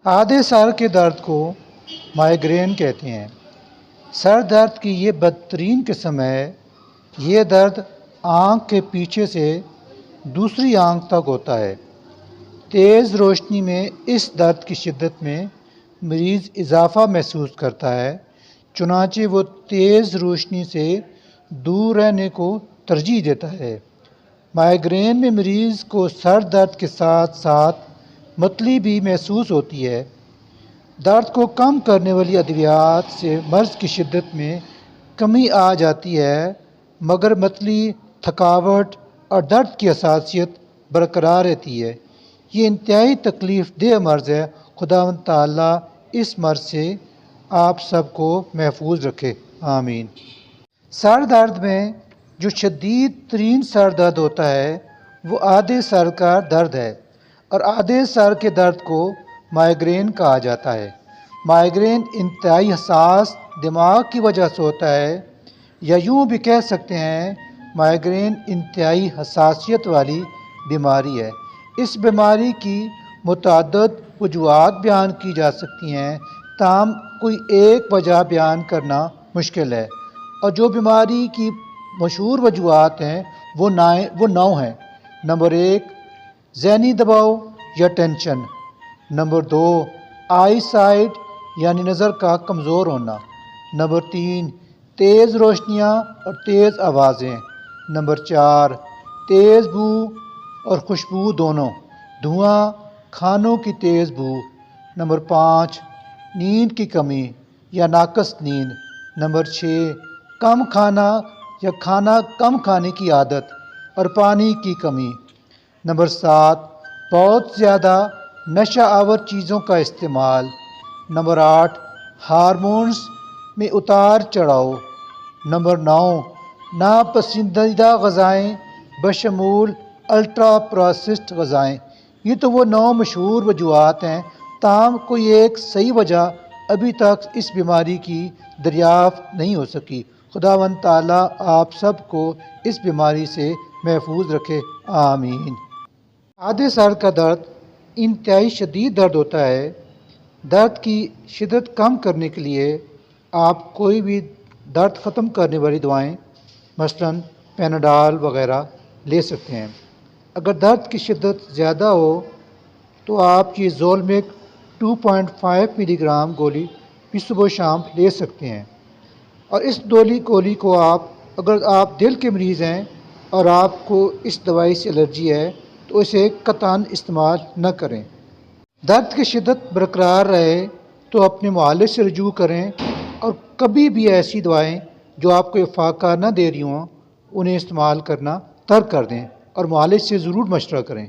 آدھے سر کے درد کو مائیگرین کہتے ہیں۔ سر درد کی یہ بدترین قسم ہے۔ یہ درد آنکھ کے پیچھے سے دوسری آنکھ تک ہوتا ہے۔ تیز روشنی میں اس درد کی شدت میں مریض اضافہ محسوس کرتا ہے، چنانچہ وہ تیز روشنی سے دور رہنے کو ترجیح دیتا ہے۔ مائیگرین میں مریض کو سر درد کے ساتھ ساتھ متلی بھی محسوس ہوتی ہے۔ درد کو کم کرنے والی ادویات سے مرض کی شدت میں کمی آ جاتی ہے، مگر متلی، تھکاوٹ اور درد کی حساسیت برقرار رہتی ہے۔ یہ انتہائی تکلیف دہ مرض ہے۔ خداوند تعالیٰ اس مرض سے آپ سب کو محفوظ رکھے، آمین۔ سر درد میں جو شدید ترین سر درد ہوتا ہے وہ آدھے سر کا درد ہے، اور آدھے سر کے درد کو مائیگرین کہا جاتا ہے۔ مائیگرین انتہائی حساس دماغ کی وجہ سے ہوتا ہے، یا یوں بھی کہہ سکتے ہیں مائیگرین انتہائی حساسیت والی بیماری ہے۔ اس بیماری کی متعدد وجوہات بیان کی جا سکتی ہیں، تاہم کوئی ایک وجہ بیان کرنا مشکل ہے، اور جو بیماری کی مشہور وجوہات ہیں وہ 9 ہیں۔ نمبر 1، ذہنی دباؤ یا ٹینشن۔ نمبر 2، آئی سائٹ یعنی نظر کا کمزور ہونا۔ نمبر 3، تیز روشنیاں اور تیز آوازیں۔ نمبر 4، تیز بو اور خوشبو دونوں، دھواں، کھانوں کی تیز بو۔ نمبر 5، نیند کی کمی یا ناقص نیند۔ نمبر 6، کم کھانا یا کھانا کم کھانے کی عادت اور پانی کی کمی۔ نمبر 7، بہت زیادہ نشہ آور چیزوں کا استعمال۔ نمبر 8، ہارمونز میں اتار چڑھاؤ۔ نمبر 9، ناپسندیدہ غذائیں بشمول الٹرا پروسیسڈ غذائیں۔ یہ تو وہ 9 مشہور وجوہات ہیں، تاہم کوئی ایک صحیح وجہ ابھی تک اس بیماری کی دریافت نہیں ہو سکی۔ خداوند تعالیٰ آپ سب کو اس بیماری سے محفوظ رکھے، آمین۔ آدھے سر کا درد انتہائی شدید درد ہوتا ہے۔ درد کی شدت کم کرنے کے لیے آپ کوئی بھی درد ختم کرنے والی دوائیں مثلاً پیناڈال وغیرہ لے سکتے ہیں۔ اگر درد کی شدت زیادہ ہو تو آپ یہ زولمک 2.5 ملی گرام گولی بھی صبح و شام لے سکتے ہیں، اور اس گولی کو اگر آپ دل کے مریض ہیں اور آپ کو اس دوائی سے الرجی ہے تو اسے قطعاً استعمال نہ کریں۔ درد کی شدت برقرار رہے تو اپنے معالج سے رجوع کریں، اور کبھی بھی ایسی دوائیں جو آپ کو افاقہ نہ دے رہی ہوں انہیں استعمال کرنا ترک کر دیں، اور معالج سے ضرور مشورہ کریں۔